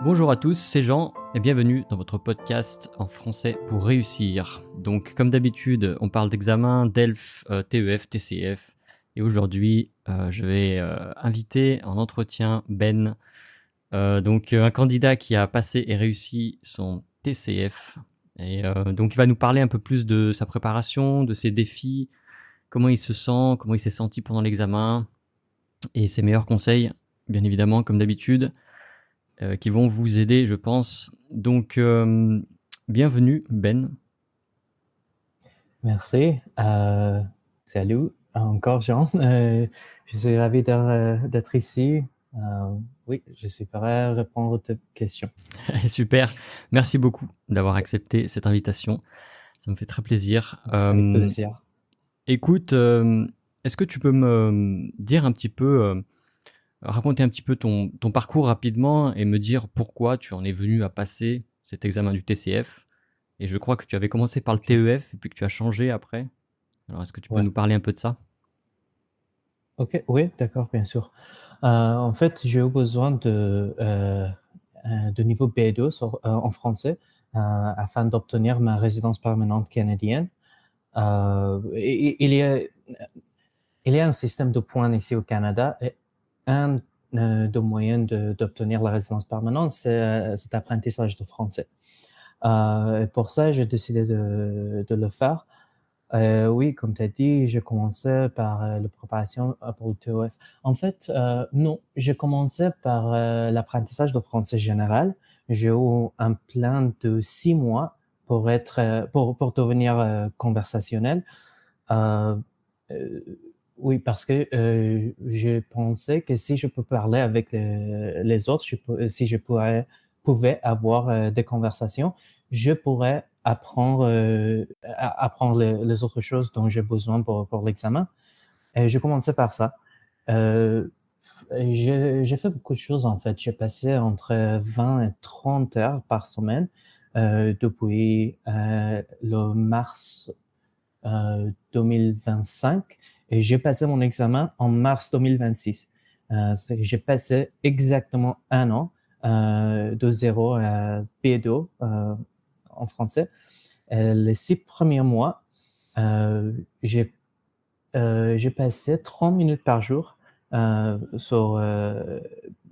Bonjour à tous, c'est Jean et bienvenue dans votre podcast en français pour réussir. Donc comme d'habitude, on parle d'examen, DELF, TEF, TCF et aujourd'hui je vais inviter en entretien Ben, un candidat qui a passé et réussi son TCF et donc il va nous parler un peu plus de sa préparation, de ses défis, comment il se sent, comment il s'est senti pendant l'examen et ses meilleurs conseils, bien évidemment comme d'habitude. Qui vont vous aider, je pense. Donc, bienvenue, Ben. Merci. Salut encore, Jean. Je suis ravi d'être ici. Oui, je suis prêt à répondre à tes questions. Super. Merci beaucoup d'avoir accepté cette invitation. Ça me fait très plaisir. Avec plaisir. Écoute, est-ce que tu peux me dire un petit peu, raconter un petit peu ton parcours rapidement et me dire pourquoi tu en es venu à passer cet examen du TCF? Et je crois que tu avais commencé par le Ok. TEF et puis que tu as changé après. Alors, est-ce que tu peux Ouais. nous parler un peu de ça? Ok, oui, d'accord, bien sûr. En fait, j'ai eu besoin de niveau B2 en français afin d'obtenir ma résidence permanente canadienne. Il y a un système de points ici au Canada et un de moyens d'obtenir la résidence permanente, c'est cet apprentissage de français. Et pour ça, j'ai décidé de le faire. Oui, comme tu as dit, j'ai commencé par la préparation pour le TOEF. En fait, non, j'ai commencé par l'apprentissage de français général. J'ai eu un plan de 6 mois pour devenir conversationnel. Euh, euh, oui, parce que je pensais que si je peux parler avec les autres, si je pouvais avoir des conversations, je pourrais apprendre les autres choses dont j'ai besoin pour l'examen. Et je commençais par ça. Euh, j'ai fait beaucoup de choses en fait. J'ai passé entre 20 et 30 heures par semaine depuis le mars 2025 et j'ai passé mon examen en mars 2026. J'ai passé exactement un an de zéro à B2 en français. Les 6 premiers mois, euh, j'ai j'ai passé 30 minutes par jour sur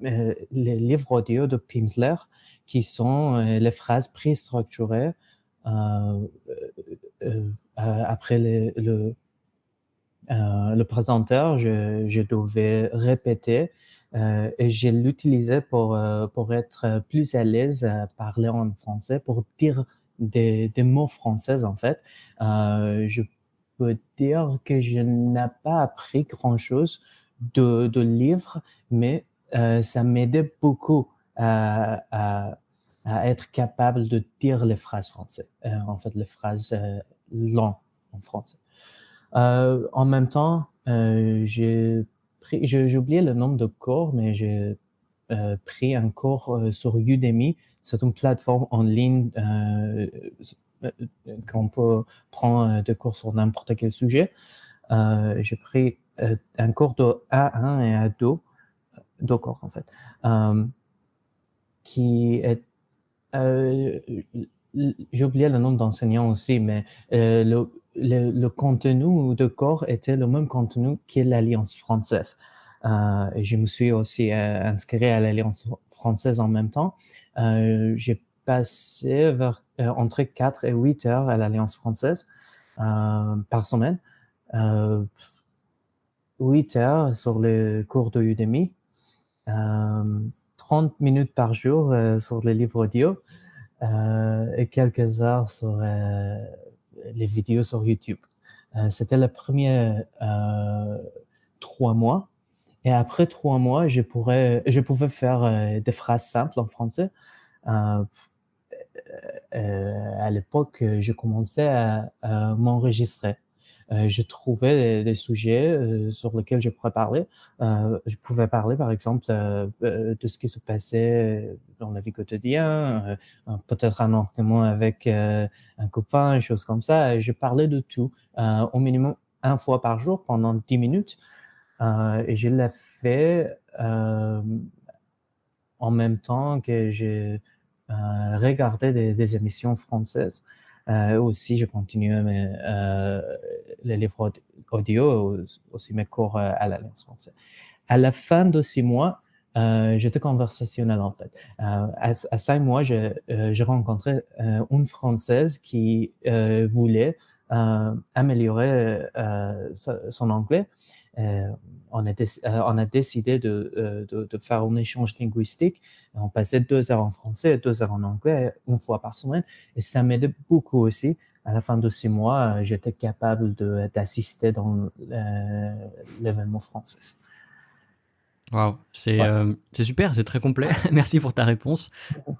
les livres audio de Pimsleur, qui sont les phrases préstructurées. Euh, Après le présenteur, je devais répéter et je l'utilisais pour être plus à l'aise à parler en français, pour dire des mots français en fait. Je peux dire que je n'ai pas appris grand-chose de livres, mais ça m'aidait beaucoup à être capable de dire les phrases françaises, en fait les phrases longues en français. En même temps, j'ai oublié le nombre de cours, mais j'ai pris un cours sur Udemy. C'est une plateforme en ligne euh, qu'on peut prendre des cours sur n'importe quel sujet. J'ai pris un cours de A1 et A2, deux cours en fait, qui est j'ai oublié le nom d'enseignant aussi, mais le contenu de cours était le même contenu que l'Alliance française. Et je me suis aussi inscrit à l'Alliance française en même temps. J'ai passé entre 4 et 8 heures à l'Alliance française par semaine. Euh, 8 heures sur les cours de Udemy. Euh, 30 minutes par jour sur les livres audio et quelques heures sur les vidéos sur YouTube. C'était les premiers 3 mois. Et après 3 mois, je pouvais faire des phrases simples en français. Euh, à l'époque, je commençais à m'enregistrer. Je trouvais des sujets sur lesquels je pourrais parler. Je pouvais parler, par exemple, de ce qui se passait dans la vie quotidienne, peut-être un argument avec un copain, des choses comme ça. Et je parlais de tout, au minimum une fois par jour pendant 10 minutes. Et je l'ai fait en même temps que je regardais des émissions françaises. Aussi, je continuais les livres audio, aussi mes cours à l'Alliance française. À la fin de 6 mois, j'étais conversationnel en fait. À 5 mois, j'ai rencontré une Française qui voulait améliorer son anglais. On a décidé de faire un échange linguistique. On passait 2 heures en français et 2 heures en anglais, une fois par semaine. Et ça m'aidait beaucoup aussi. À la fin de 6 mois, j'étais capable d'assister dans l'événement français. Waouh, Ouais. c'est super, c'est très complet. Merci pour ta réponse.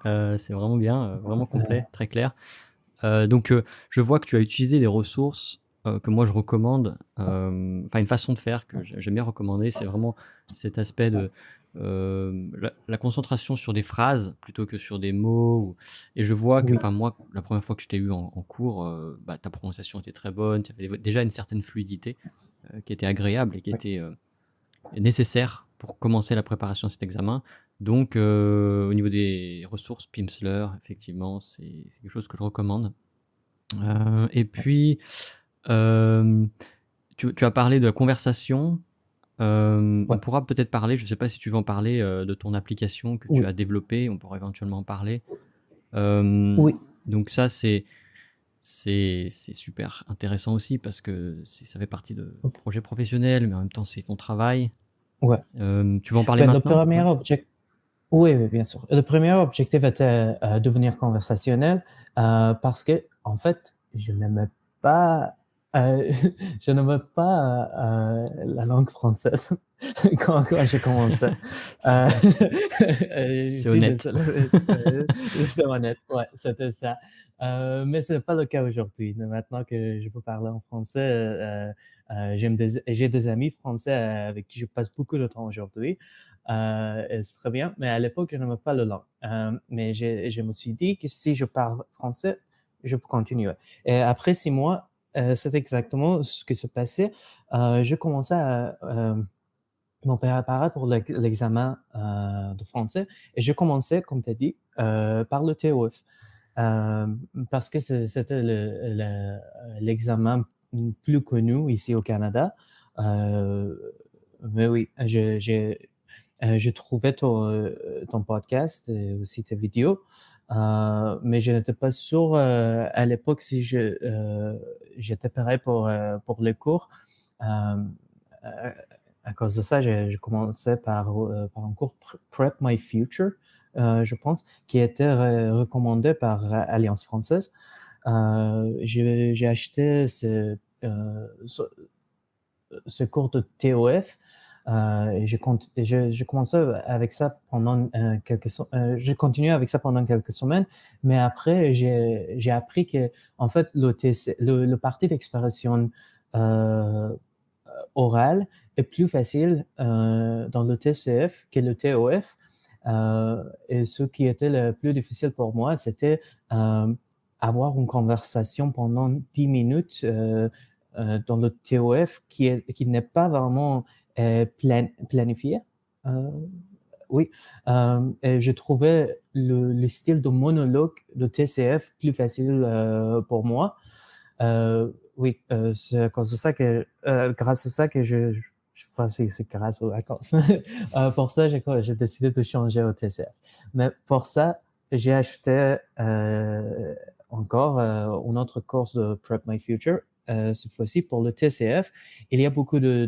C'est vraiment bien, vraiment complet, très clair. Donc, je vois que tu as utilisé des ressources que moi je recommande. Enfin, une façon de faire que j'aime bien recommander, c'est vraiment cet aspect de la concentration sur des phrases plutôt que sur des mots. Et je vois que, Oui, enfin moi, la première fois que je t'ai eu en cours, bah, ta prononciation était très bonne. Tu avais déjà une certaine fluidité qui était agréable et qui oui. était nécessaire pour commencer la préparation de cet examen. Donc, au niveau des ressources, Pimsleur, effectivement, c'est quelque chose que je recommande. Et puis, euh, tu as parlé de la conversation. On Ouais. pourra peut-être parler, je ne sais pas si tu veux en parler, de ton application que tu Oui, as développée. On pourra éventuellement en parler. Euh, oui, donc ça, c'est super intéressant aussi parce que ça fait partie de ok. projets professionnels, mais en même temps, c'est ton travail. Ouais. Tu veux en parler Ben, le maintenant? premier Ouais. objectif, oui, oui, bien sûr. Le premier objectif était devenir conversationnel parce que, en fait, euh, je n'aimais pas la langue française quand j'ai commencé. Euh, Super, je c'est suis honnête. désolé, c'est honnête, ouais, c'était ça. Mais c'est pas le cas aujourd'hui. Maintenant que je peux parler en français, j'ai des amis français avec qui je passe beaucoup de temps aujourd'hui. Et c'est très bien, mais à l'époque, je n'aimais pas le langue. Mais je me suis dit que si je parle français, je peux continuer. Et après 6 mois, c'est exactement ce qui se passait. Je commençais à me préparer pour l'examen de français et je commençais, comme tu as dit, par le TOEF. Euh, Parce que c'était l'examen plus connu ici au Canada. Euh, mais oui, je trouvais ton podcast et aussi tes vidéos, mais je n'étais pas sûr à l'époque si j'étais prêt pour les cours. Euh, à, à cause de ça, je commençais par un cours Prep My Future, je pense, qui était recommandé par Alliance française. J'ai acheté ce cours de TOF. Et je commençais avec ça pendant je continuais avec ça pendant quelques semaines, mais après j'ai appris que en fait le parti d'expression euh, orale est plus facile dans le TCF que le TOF. Et ce qui était le plus difficile pour moi, c'était euh, avoir une conversation pendant 10 minutes dans le TOF qui n'est pas vraiment planifié. Euh, oui, et je trouvais le style de monologue de TCF plus facile pour moi. Oui, c'est à cause de ça grâce à ça que enfin, c'est grâce aux vacances. Pour ça, j'ai décidé de changer au TCF. Mais pour ça, j'ai acheté encore une autre course de Prep My Future. Cette fois-ci pour le TCF. Il y a beaucoup euh,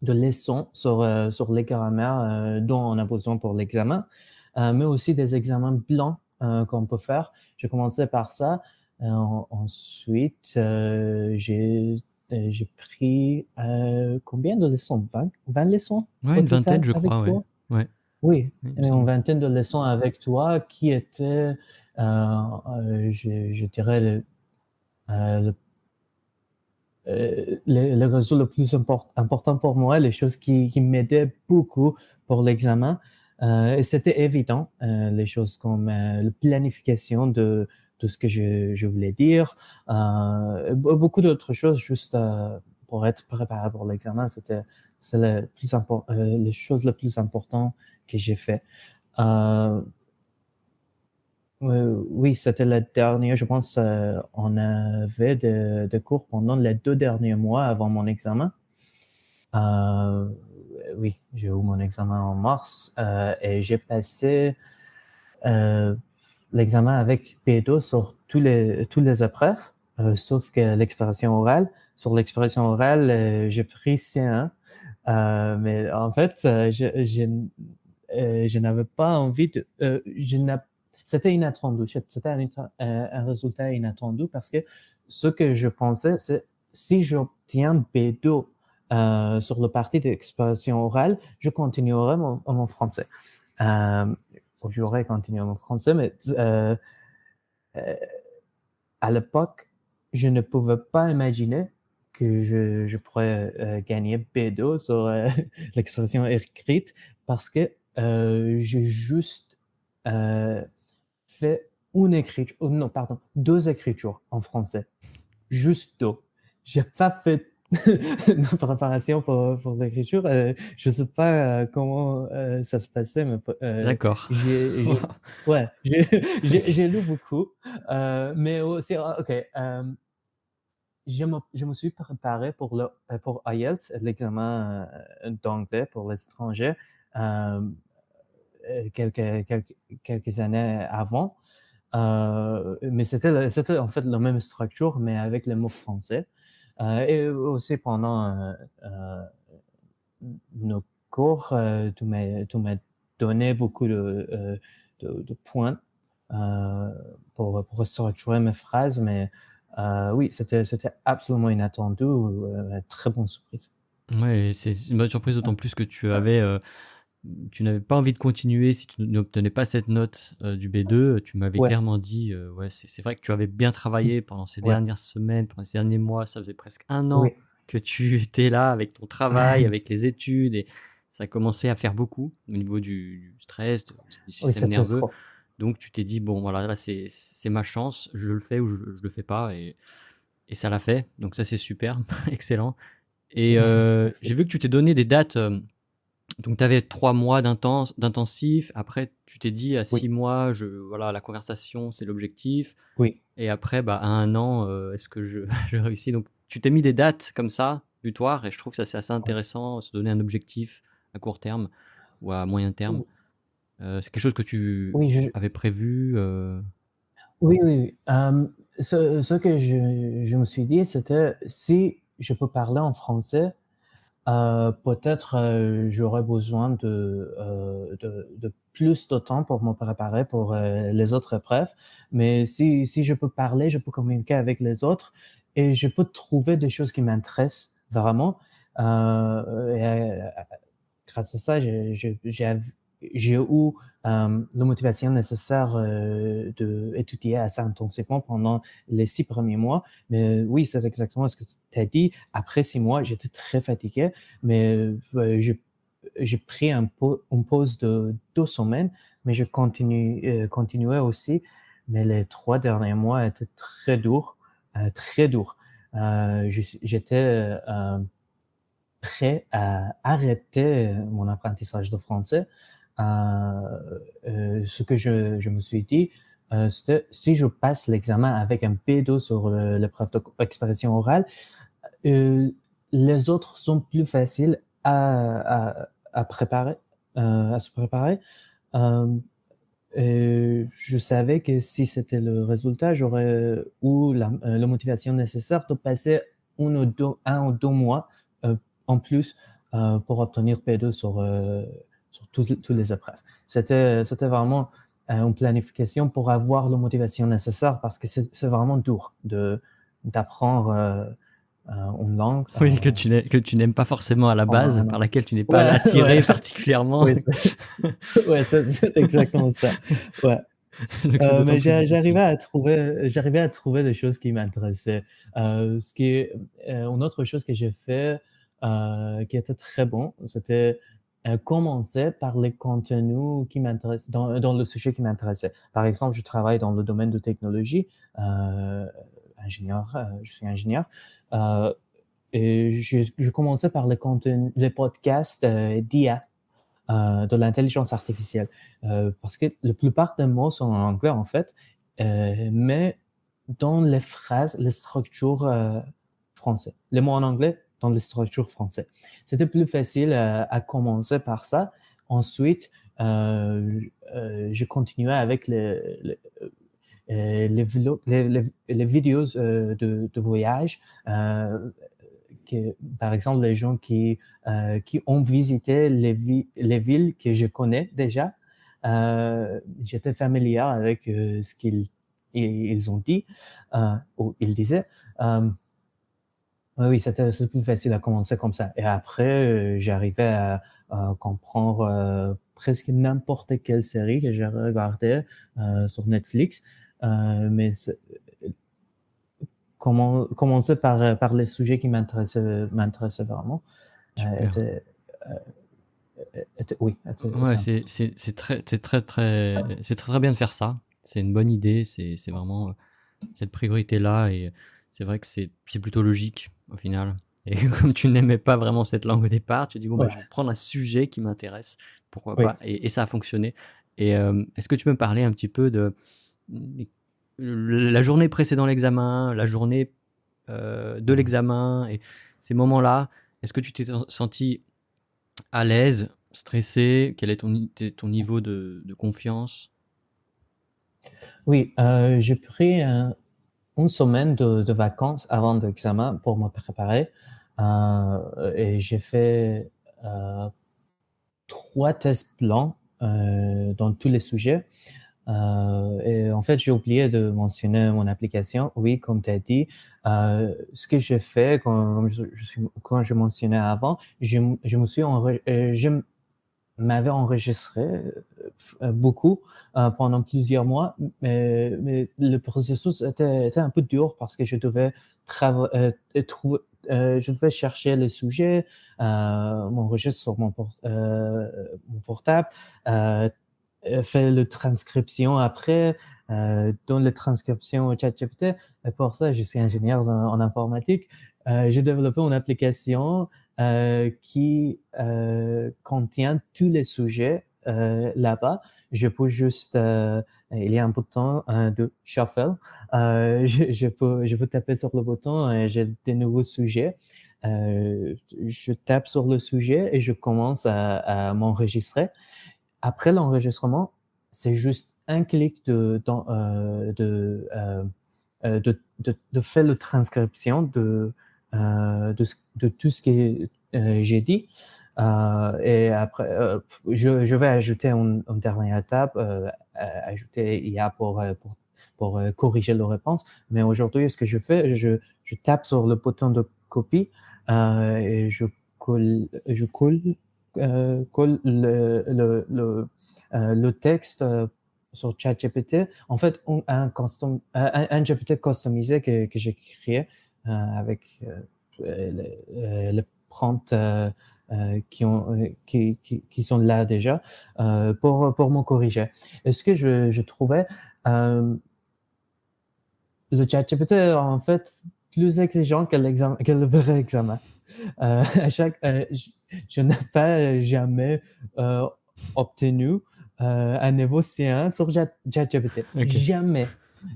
de leçons sur les grammaires dont on a besoin pour l'examen, mais aussi des examens blancs qu'on peut faire. J'ai commencé par ça. Ensuite, j'ai pris combien de leçons? 20 leçons Ouais, au une vingtaine, total je avec crois, ouais. toi? Ouais, Oui, ouais, il me une semble. vingtaine de leçons avec toi qui étaient, je dirais, le le réseau le plus important pour moi, les choses qui m'aidaient beaucoup pour l'examen. Et c'était évident, les choses comme la planification de ce que je voulais dire, beaucoup d'autres choses juste pour être préparé pour l'examen. C'était C'est les choses les plus importantes que j'ai fait. Euh, oui, c'était la dernière, je pense, on avait de cours pendant les 2 derniers mois avant mon examen. Euh, oui, j'ai eu mon examen en mars et j'ai passé euh, l'examen avec P2 sur tous les épreuves, sauf que l'expression orale. Sur l'expression orale, j'ai pris C1. Mais en fait, je n'avais pas envie de, c'était inattendu. C'était un résultat inattendu parce que ce que je pensais, c'est si j'obtiens B2 sur le parti d'expression orale, je continuerai mon français. Euh, J'aurais continué mon français, mais euh, à l'époque, je ne pouvais pas imaginer que je pourrais gagner B2 sur l'expression écrite parce que j'ai juste euh, fait une écriture, non, pardon, 2 écritures en français. Juste 2. J'ai pas fait de préparation pour l'écriture. Je sais pas comment ça se passait, mais D'accord. ouais, j'ai lu beaucoup, mais aussi, ok, je me suis préparé pour IELTS, l'examen d'anglais pour les étrangers, euh, quelques années avant. Mais c'était en fait la même structure, mais avec les mots français. Et aussi pendant nos cours, tu m'as donné beaucoup de points pour structurer mes phrases, mais oui, c'était absolument inattendu, très bonne surprise. Ouais, c'est une bonne surprise, d'autant plus que tu n'avais pas envie de continuer si tu n'obtenais pas cette note du B2. Tu m'avais Ouais, clairement dit, ouais, c'est vrai que tu avais bien travaillé pendant ces ouais, dernières semaines, pendant ces derniers mois. Ça faisait presque un an oui, que tu étais là avec ton travail, avec les études, et ça commençait à faire beaucoup au niveau du stress, du oui, système c'était nerveux. trop. Donc tu t'es dit, bon, voilà, là c'est ma chance, je le fais ou je le fais pas, et ça l'a fait. Donc ça c'est super, excellent. Et Merci. j'ai vu que tu t'es donné des dates. Donc tu avais 3 mois d'intensif. Après, tu t'es dit à Oui, 6 mois, voilà, la conversation, c'est l'objectif. oui. Et après, bah, à 1 an, est-ce que je réussis? Donc, tu t'es mis des dates comme ça, butoirs, et je trouve que ça c'est assez intéressant, se donner un objectif à court terme ou à moyen terme. C'est quelque chose que tu Oui, avais prévu. oui, oui, oui. Ce que je me suis dit, c'était si je peux parler en français, peut-être j'aurais besoin de plus de temps pour me préparer pour les autres épreuves. Mais si je peux parler, je peux communiquer avec les autres et je peux trouver des choses qui m'intéressent vraiment. Et, grâce à ça, j'ai eu la motivation nécessaire d'étudier assez intensivement pendant les 6 premiers mois. Mais oui, c'est exactement ce que tu as dit. Après 6 mois, j'étais très fatigué, mais j'ai pris une pause de 2 semaines, mais je continuais aussi. Mais les 3 derniers mois étaient très durs, très durs. J'étais prêt à arrêter mon apprentissage de français. Ce que je me suis dit, c'était si je passe l'examen avec un B2 sur l'épreuve d'expression orale, euh, les autres sont plus faciles à préparer, à se préparer. Euh, et je savais que si c'était le résultat, j'aurais eu la motivation nécessaire de passer 1 ou 2 mois euh, en plus pour obtenir P2 sur tous les épreuves. C'était vraiment une planification pour avoir la motivation nécessaire parce que c'est vraiment dur d'apprendre une langue. Oui, que tu n'aimes pas forcément à la Pendant base, un par an. laquelle tu n'es pas Ouais, ouais, attiré particulièrement. oui, ouais, c'est exactement ça. Ouais. Donc c'est d'autant Mais plus difficile. j'arrivais à trouver des choses qui m'intéressaient. Ce qui est une autre chose que j'ai fait qui était très bon, c'était commencer par les contenus qui m'intéressent, dans le sujet qui m'intéressait. Par exemple, je travaille dans le domaine de technologie, je suis ingénieur. Euh, je commençais par les podcasts d'IA, de l'intelligence artificielle, parce que la plupart des mots sont en anglais en fait, mais dans les phrases, les structures français. Les mots en anglais dans les structures français. C'était plus facile à commencer par ça. Ensuite, je continuais avec les vidéos de voyage. Par exemple, les gens qui ont visité les villes que je connais déjà, j'étais familier avec ce ils ont dit ou ils disaient. Oui, c'était plus facile à commencer comme ça. Et après, j'arrivais à comprendre presque n'importe quelle série que j'ai regardée sur Netflix. Mais commencer par les sujets qui m'intéressaient vraiment. Super. Oui. Ouais, c'est très bien de faire ça. C'est une bonne idée. C'est vraiment cette priorité-là et c'est vrai que c'est plutôt logique au final. Et comme tu n'aimais pas vraiment cette langue au départ, tu dis bon bah Ouais, je vais prendre un sujet qui m'intéresse, pourquoi oui. pas, et ça a fonctionné. Et est-ce que tu peux me parler un petit peu de la journée précédant l'examen, la journée de l'examen et ces moments-là? Est-ce que tu t'es senti à l'aise, stressé? Quel est ton niveau de confiance? Oui, j'ai pris une semaine de vacances avant l'examen pour me préparer. Et j'ai fait 3 tests blancs dans tous les sujets. Et en fait, j'ai oublié de mentionner mon application. Oui, comme tu as dit, ce que j'ai fait quand je mentionnais avant, je me suis je m'avais enregistré beaucoup pendant plusieurs mois, mais le processus était un peu dur parce que je devais trouver, je devais chercher les sujets, m'enregistrer sur mon portable, faire la transcription après, dans la transcription au ChatGPT. Et pour ça, je suis ingénieur en informatique. J'ai développé une application qui contient tous les sujets là-bas. Je peux juste, il y a un bouton de shuffle. Je peux taper sur le bouton et j'ai des nouveaux sujets. Je tape sur le sujet et je commence à m'enregistrer. Après l'enregistrement, c'est juste un clic de faire la transcription de tout ce que j'ai dit. Et après, je vais ajouter une dernière étape, ajouter IA pour corriger la réponse. Mais aujourd'hui, ce que je fais, je tape sur le bouton de copie et colle le texte sur ChatGPT. En fait, un GPT customisé que j'ai créé avec les prompts qui sont là déjà pour me corriger. Et ce que je trouvais, le ChatGPT est en fait plus exigeant que le vrai examen. Je n'ai pas jamais obtenu un niveau C1 sur ChatGPT. Ok. Jamais.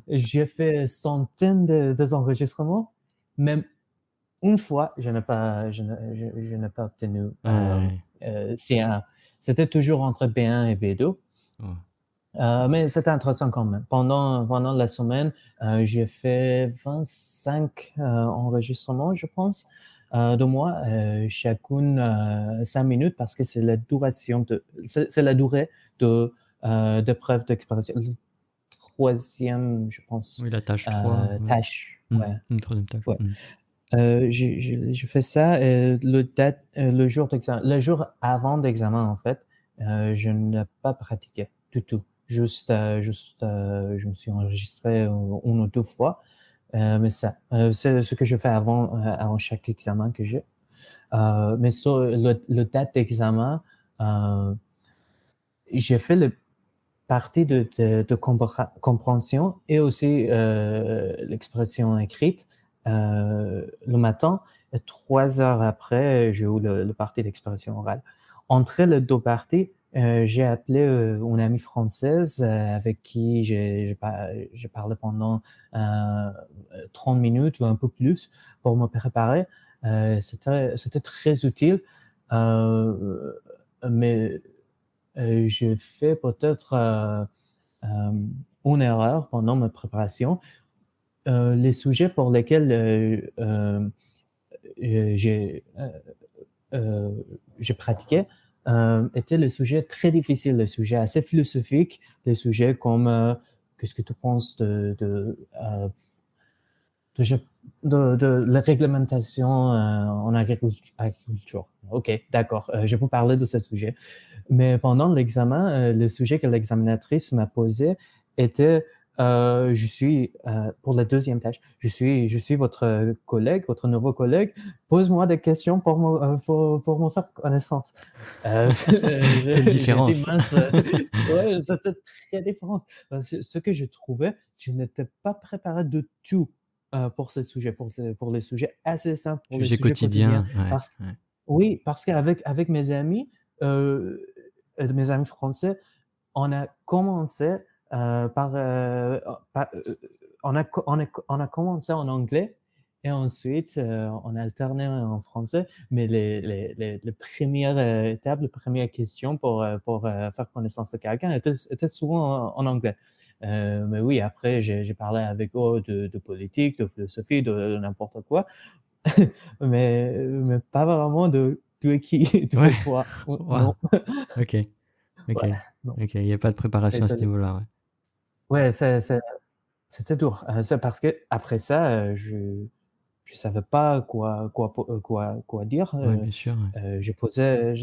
J'ai fait centaines de enregistrements. Même une fois, je n'ai pas obtenu Ouais. C1. C'était toujours entre B1 et B2. Ouais. Mais c'était intéressant quand même. Pendant la semaine, j'ai fait 25 enregistrements, je pense, de moi, chacune 5 minutes parce que c'est la durée de preuve d'expression. Le troisième, je pense, Oui, la tâche 3. Ouais. tâche. Ouais, Une troisième tâche. ouais. Je fais ça le jour d'examen, le jour avant d'examen en fait, je n'ai pas pratiqué du tout. Je me suis enregistré une ou deux fois, mais ça, c'est ce que je fais avant chaque examen que j'ai. Mais sur le date d'examen, euh, j'ai fait le partie de compréhension et aussi l'expression écrite. le matin, et 3 heures après, j'ai eu le parti d'expression orale. Entre les deux parties, j'ai appelé une amie française avec qui j'ai parlé pendant 30 minutes ou un peu plus pour me préparer. C'était très utile, mais j'ai fait peut-être une erreur pendant ma préparation. Les sujets pour lesquels j'ai euh, je pratiquais étaient les sujets très difficiles, les sujets assez philosophiques, les sujets comme qu'est-ce que tu penses de, de la réglementation en agriculture. OK, d'accord, je peux parler de ce sujet. Mais pendant l'examen, le sujet que l'examinatrice m'a posé était pour la deuxième tâche, je suis votre collègue, votre nouveau collègue. Pose-moi des questions pour me faire connaissance. Quelle J'ai dit différence. mince, ouais, c'était très différent. Ce que je trouvais, je n'étais pas préparé de tout pour ce sujet, pour les sujets assez simples, pour les Sujet sujets quotidiens. quotidien, ouais, Parce, ouais. oui, parce avec euh, mes amis français, on a commencé par on a commencé en anglais et ensuite on a alterné en français. Mais les premières étapes, les premières questions pour faire connaissance de quelqu'un étaient souvent en anglais. Mais oui, après, j'ai parlé avec eux de politique, de philosophie, de n'importe quoi, mais pas vraiment de tu es qui, tu Ouais, fais quoi. waouh, Non, ok, ok, ouais, non. ok, il n'y a pas de Et préparation à ça, ce niveau-là, ouais. ouais, c'était dur. C'est parce que après ça, je savais pas quoi dire. Ouais, bien sûr, ouais. Je posais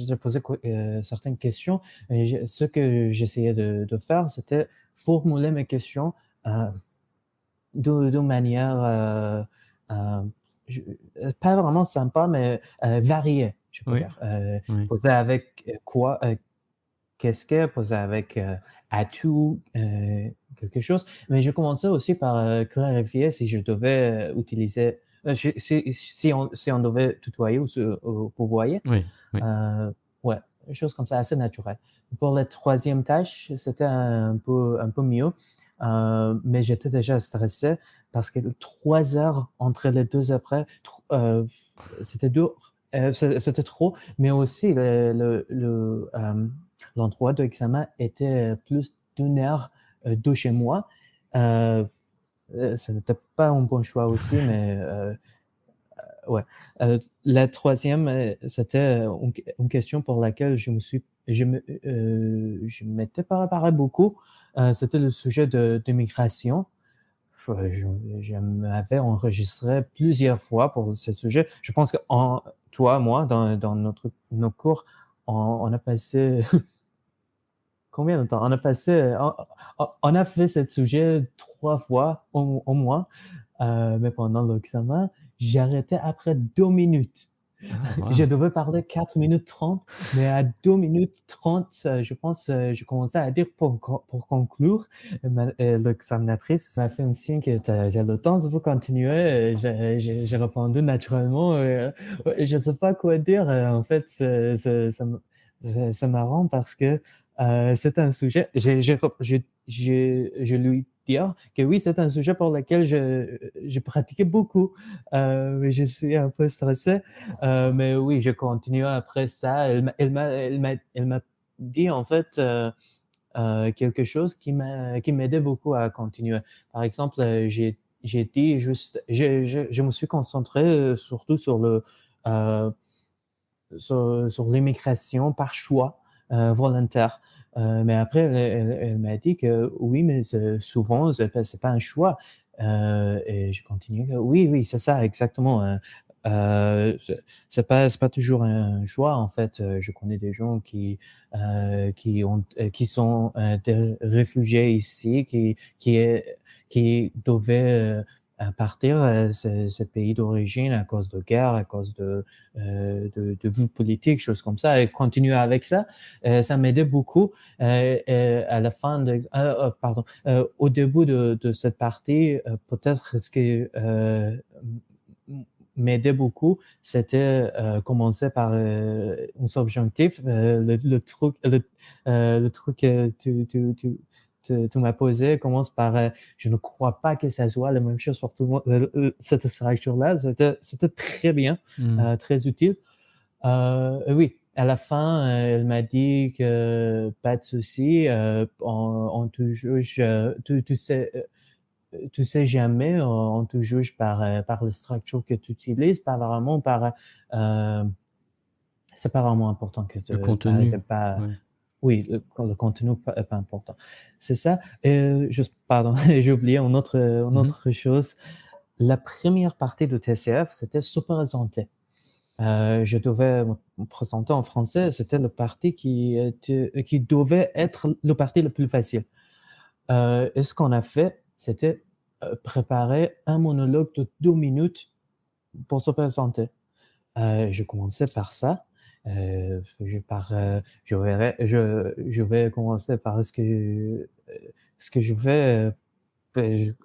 certaines questions. Et ce que j'essayais de faire, c'était formuler mes questions euh, de manière euh, je- pas vraiment sympa, mais variée, je peux Oui, dire. oui, Poser avec quoi, qu'est-ce que, poser avec atout, quelque chose. Mais je commençais aussi par clarifier si je devais utiliser, si on devait tutoyer ou pourvoyer. oui, oui. Euh, ouais, une chose comme ça, assez naturelle. Pour la troisième tâche, c'était un peu mieux, mais j'étais déjà stressé parce que 3 heures entre les deux après, c'était dur, c'était trop, mais aussi l'endroit d'examen était plus d'une heure de chez moi. Euh, Ce n'était pas un bon choix aussi, mais ouais. La troisième, c'était une question pour laquelle je m'étais pas préparé beaucoup. C'était le sujet de migration. Je m'avais enregistré plusieurs fois pour ce sujet. Je pense que toi, moi, dans nos cours, on a passé combien de temps? On a fait ce sujet 3 fois au moins, mais pendant l'examen, j'ai arrêté après 2 minutes. Ah, Je waouh. devais parler 4 minutes 30, mais à 2 minutes 30, je pense, je commençais à dire pour conclure. L'examinatrice m'a fait un signe que j'ai le temps de continuer. J'ai répondu naturellement. Je sais pas quoi dire. En fait, c'est marrant parce que c'est un sujet. Je lui dire que oui, c'est un sujet pour lequel je pratiquais beaucoup. Mais je suis un peu stressé. Mais oui, je continue après ça. Elle m'a dit en fait quelque chose qui m'aidait beaucoup à continuer. Par exemple, j'ai dit juste, je me suis concentré surtout euh, sur l'immigration par choix volontaire. Mais après, elle m'a dit que oui, mais souvent, c'est pas un choix. Et je continue. Oui, oui, c'est ça, exactement. C'est pas toujours un choix en fait. Je connais des gens qui sont des réfugiés ici, qui devaient partir ce pays d'origine à cause de guerre, à cause de vues politiques, choses comme ça, et continuer avec ça. Ça m'aidait beaucoup. À la fin pardon, au début de cette partie, peut-être ce que m'aidait beaucoup, c'était commencer par un subjonctif. Le truc que tu m'as posé commence par je ne crois pas que ça soit la même chose pour tout le monde. Cette structure-là, c'était très bien, très utile. Oui, à la fin, elle m'a dit que pas de souci, on te juge, tu sais jamais, on te juge par la structure que tu utilises, pas vraiment c'est pas vraiment important que tu Le contenu. n'arrives pas. Ouais. Oui, le contenu pas important. C'est ça. Juste, pardon, j'ai oublié une autre chose. La première partie de TCF, c'était se présenter. Je devais me présenter en français. C'était le parti qui devait être le parti le plus facile. Et ce qu'on a fait, c'était préparer un monologue de 2 minutes pour se présenter. Je commençais par ça. Je vais commencer par ce que je fais,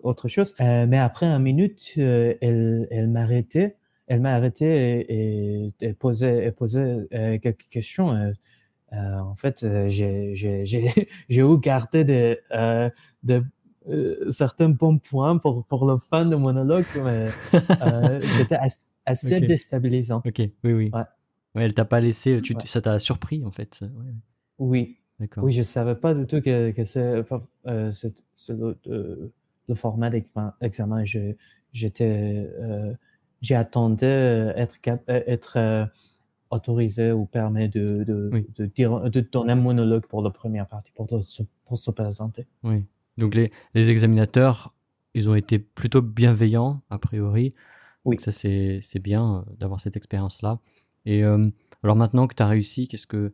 autre chose. Mais après 1 minute, elle m'a arrêté et elle posait quelques questions. En fait, j'ai eu gardé de certains bons points pour le fin de monologue, mais c'était assez Ok. déstabilisant. Ok. Oui, oui. Ouais. Ouais, elle t'a pas laissé. Ouais. Ça t'a surpris en fait. Ouais. Oui, D'accord. oui, je savais pas du tout que c'est le format d'examen. J'étais, j'attendais être autorisé ou permis Oui. de donner un monologue pour la première partie, pour se présenter. Oui. Donc les examinateurs, ils ont été plutôt bienveillants a priori. Donc Oui. ça c'est bien d'avoir cette expérience-là. Et alors maintenant que tu as réussi, qu'est-ce que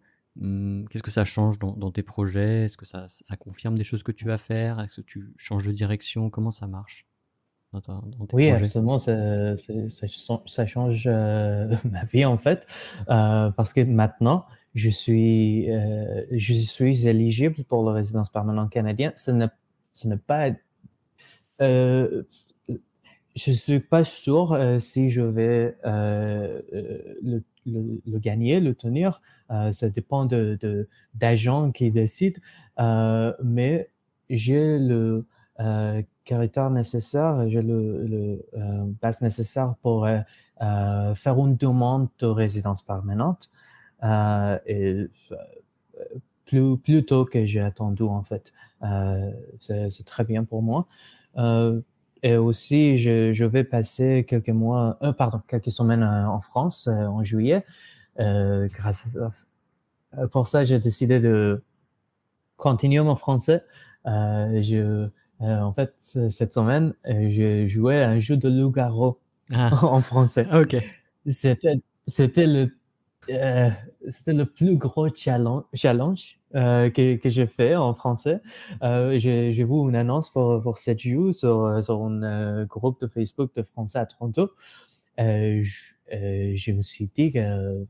ça change dans tes projets? Est-ce que ça confirme des choses que tu vas faire? Est-ce que tu changes de direction? Comment ça marche dans tes Oui, projets? absolument, ça change ma vie en fait, parce que maintenant, je suis éligible pour la résidence permanente canadienne. Ce n'est pas, je suis pas sûr si je vais le gagner, le tenir. Ça dépend d'agents qui décident, mais j'ai le caractère nécessaire, j'ai le base nécessaire pour faire une demande de résidence permanente. Et plus tôt que j'ai attendu en fait. C'est très bien pour moi. Et aussi, je vais passer quelques semaines en France en juillet. Grâce à ça, pour ça, j'ai décidé de continuer mon français. En fait, cette semaine, je jouais à un jeu de loup-garou Ah, en français. ok. C'était, c'était le, euh, c'était le plus gros challenge que j'ai fait en français. J'ai vu une annonce pour cette jeu sur un groupe de Facebook de français à Toronto. Je me suis dit que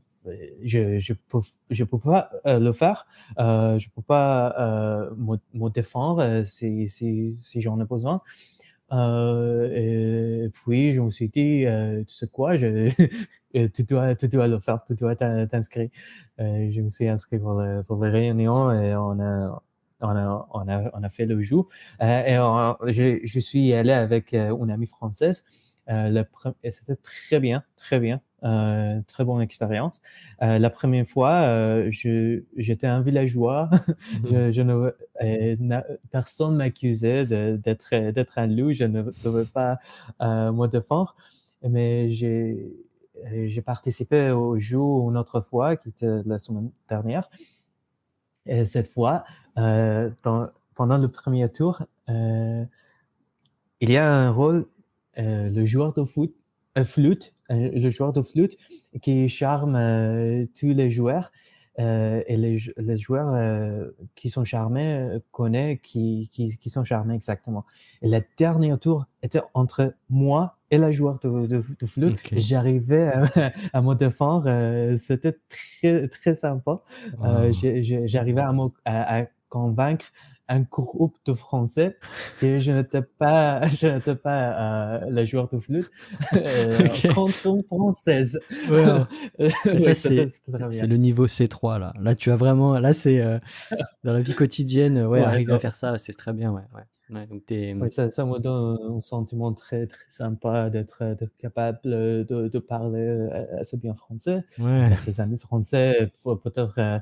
je peux pas le faire. Je peux pas me défendre si j'en ai besoin. Et puis je me suis dit, tu sais quoi, tu dois le faire, tu dois t'inscrire. Je me suis inscrit pour la réunion et on a fait le jeu. Je suis allé avec une amie française. Et c'était très bien, très bien. Très bonne expérience. La première fois, j'étais un villageois. Mhm. Personne m'accusait d'être un loup. Je ne devais pas me défendre. Mais j'ai participé au jeu une autre fois, qui était la semaine dernière. Et cette fois, pendant le premier tour, il y a un rôle, le joueur de le joueur de flûte qui charme tous les joueurs. Et les joueurs qui sont charmés connaissent qui sont charmés exactement. Et le dernier tour était entre moi et la joueur de flûte. Ok. J'arrivais à me défendre. C'était très, très sympa. Wow. J'arrivais à convaincre un groupe de Français que je n'étais pas, le joueur de flûte Ok. contre une Française. Ouais, Alors, et ça, oui, c'était très c'est bien. le niveau C3, là. Là, tu as vraiment, là, c'est, dans la vie quotidienne, ouais, Ouais, arriver à non, faire ça, c'est très bien, ouais, ouais. Ouais, donc t'es, ouais, ça me donne un sentiment très, très sympa d'être capable de parler assez bien français, de ouais, faire des amis français, peut-être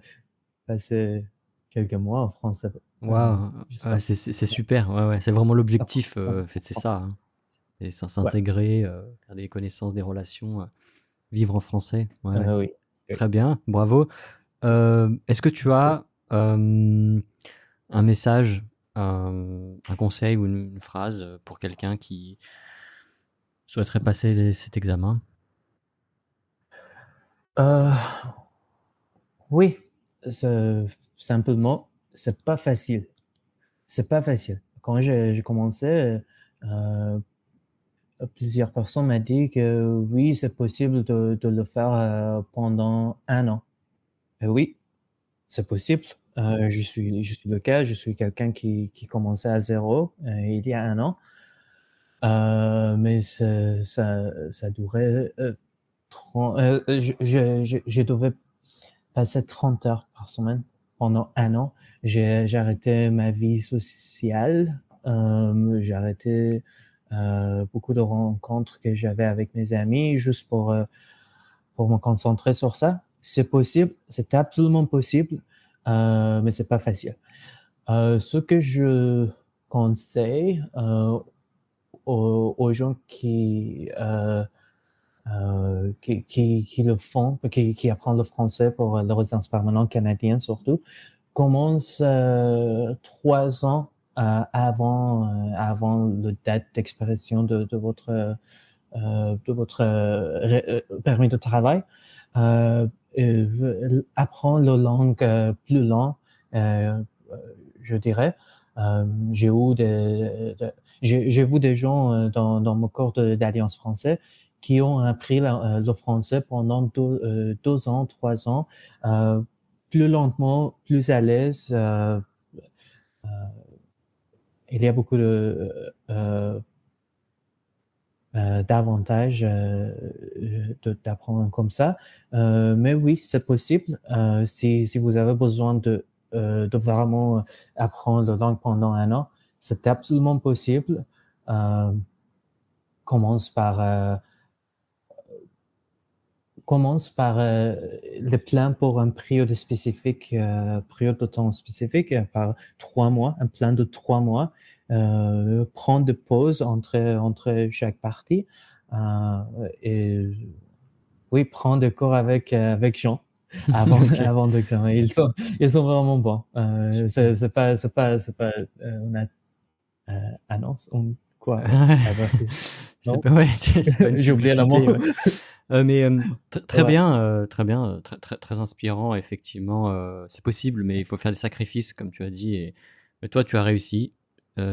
passer quelques mois en français. Euh, waouh, je sais ouais, pas. c'est super, ouais, ouais, c'est vraiment l'objectif, en fait, c'est ça, Français. hein. Et Ouais, s'intégrer, faire des connaissances, des relations, vivre en français, ouais, ouais. oui, oui. Très bien, bravo. Est-ce que tu Merci. as un message, un conseil ou une phrase pour quelqu'un qui souhaiterait passer cet examen? Euh, oui, simplement, c'est pas facile. C'est pas facile. Quand j'ai commencé, euh, plusieurs personnes m'ont dit que oui, c'est possible de le faire pendant un an. Et oui, c'est possible. Je suis le cas. Je suis quelqu'un qui commençait à zéro il y a un an. Mais ça durait 30, je devais passer 30 heures par semaine pendant un an. J'ai arrêté ma vie sociale. J'ai arrêté beaucoup de rencontres que j'avais avec mes amis juste pour me concentrer sur ça. C'est possible, c'est absolument possible, mais c'est pas facile. Ce que je conseille aux gens qui le font, qui apprennent le français pour le résidence permanente canadienne surtout, commence 3 ans avant le date d'expiration de votre permis de travail. Apprends la langue plus lent, euh, je dirais. J'ai eu j'ai vu des gens dans mon cours d'Alliance française qui ont appris le français pendant 2 ans, 3 ans, plus lentement, plus à l'aise. Il y a beaucoup d'avantages d'apprendre comme ça. Mais oui, c'est possible. Si vous avez besoin de vraiment apprendre la langue pendant un an, c'est absolument possible. Euh, commence par commence par le plan pour une période spécifique, période de temps spécifique, par 3 mois, un plan de 3 mois. Prendre des pauses entre chaque partie. Et oui, prendre des cours avec Jean Ok. avant l'examen. Ils sont vraiment bons. C'est pas une annonce, quoi, avertissement. C'est Non, pas, ouais, c'est pas une j'ai oublié le mot. publicité, ouais. Mais très Ouais. bien, très bien, très, très, très inspirant. Effectivement, c'est possible, mais il faut faire des sacrifices, comme tu as dit. Mais toi, tu as réussi.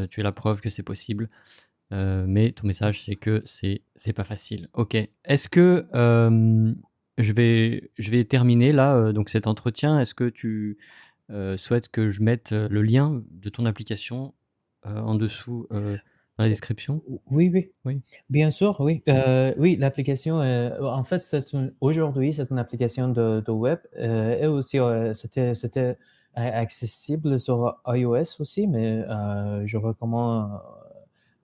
Tu es la preuve que c'est possible. Mais ton message, c'est que c'est pas facile. Ok. Est-ce que je vais terminer là, donc cet entretien. Est-ce que tu souhaites que je mette le lien de ton application en dessous dans la description? Oui, oui. Oui. Bien sûr, oui. Oui, l'application, en fait, aujourd'hui, c'est une application de web et aussi, c'était accessible sur iOS aussi, mais je recommande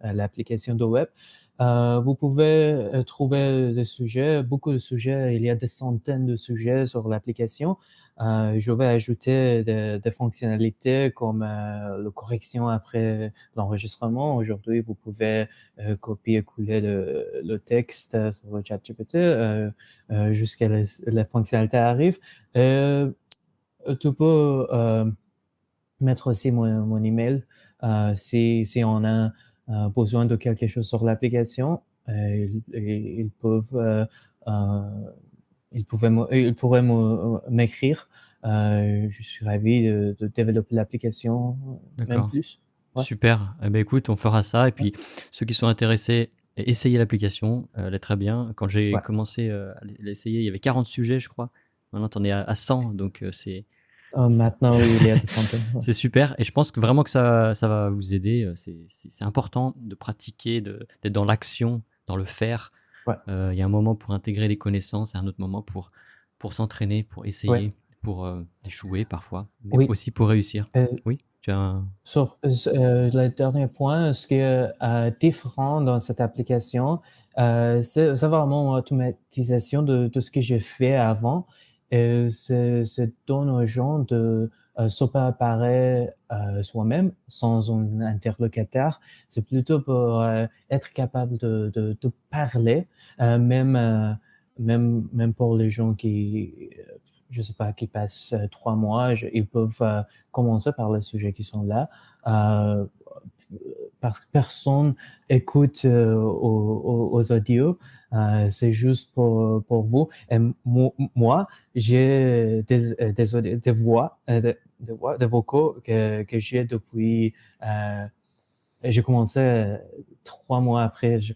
l'application de web. Vous pouvez trouver des sujets, beaucoup de sujets. Il y a des centaines de sujets sur l'application. Je vais ajouter des fonctionnalités comme la correction après l'enregistrement. Aujourd'hui, vous pouvez copier-coller le texte sur le chat GPT jusqu'à la fonctionnalité arrive. Tu peux mettre aussi mon email si on a besoin de quelque chose sur l'application. Ils peuvent ils pourraient m'écrire. Je suis ravi de développer l'application même D'accord. plus. Ouais, Super. Eh ben, écoute, on fera ça. Et ouais, puis, ceux qui sont intéressés, essayez l'application. Elle est très bien. Quand j'ai ouais. commencé à l'essayer, il y avait 40 sujets, je crois. Maintenant, t'en es à 100. Donc, Maintenant, oui, il y a des centaines. Ouais. C'est super. Et je pense que vraiment que ça va vous aider. C'est important de pratiquer, d'être dans l'action, dans le faire. Ouais. Il y a un moment pour intégrer les connaissances et un autre moment pour s'entraîner, pour essayer, Ouais. pour échouer parfois, mais Oui. aussi pour réussir. Oui, tu as un... Sur le dernier point, ce qui est différent dans cette application, c'est vraiment l'automatisation de tout ce que j'ai fait avant. C'est donne aux gens de se préparer soi-même sans un interlocuteur. C'est plutôt pour être capable de parler, même pour les gens qui, je sais pas, qui passent 3 mois, ils peuvent commencer par les sujets qui sont là. Euh, Parce que personne écoute aux audios, c'est juste pour vous. Et moi, j'ai des voix, des vocaux que j'ai depuis. J'ai commencé 3 mois après. J'ai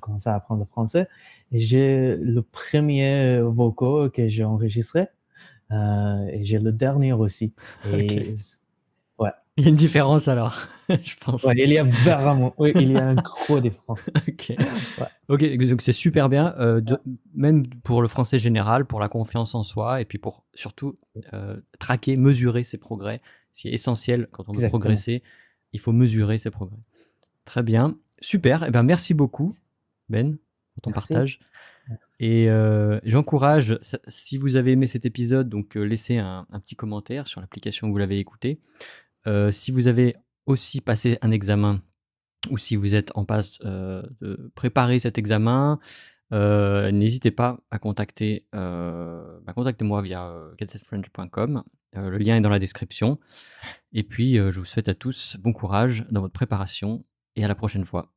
commencé à apprendre le français. Et j'ai le premier vocaux que j'ai enregistré et j'ai le dernier aussi. Ok. Et ouais. Il y a une différence alors, je pense. Ouais, il y a vraiment, oui, il y a une grosse différence. Ok. Ouais. Ok, donc c'est super bien, même pour le français général, pour la confiance en soi, et puis pour surtout traquer, mesurer ses progrès. C'est essentiel quand on veut Exactement. progresser, il faut mesurer ses progrès. Très bien, super. Eh ben merci beaucoup, Ben, pour ton Merci. partage. Merci. Et j'encourage, si vous avez aimé cet épisode, donc laissez un petit commentaire sur l'application où vous l'avez écouté. Si vous avez aussi passé un examen ou si vous êtes en passe de préparer cet examen, n'hésitez pas à contactez-moi via getsetfrench.com. Le lien est dans la description. Et puis, je vous souhaite à tous bon courage dans votre préparation et à la prochaine fois.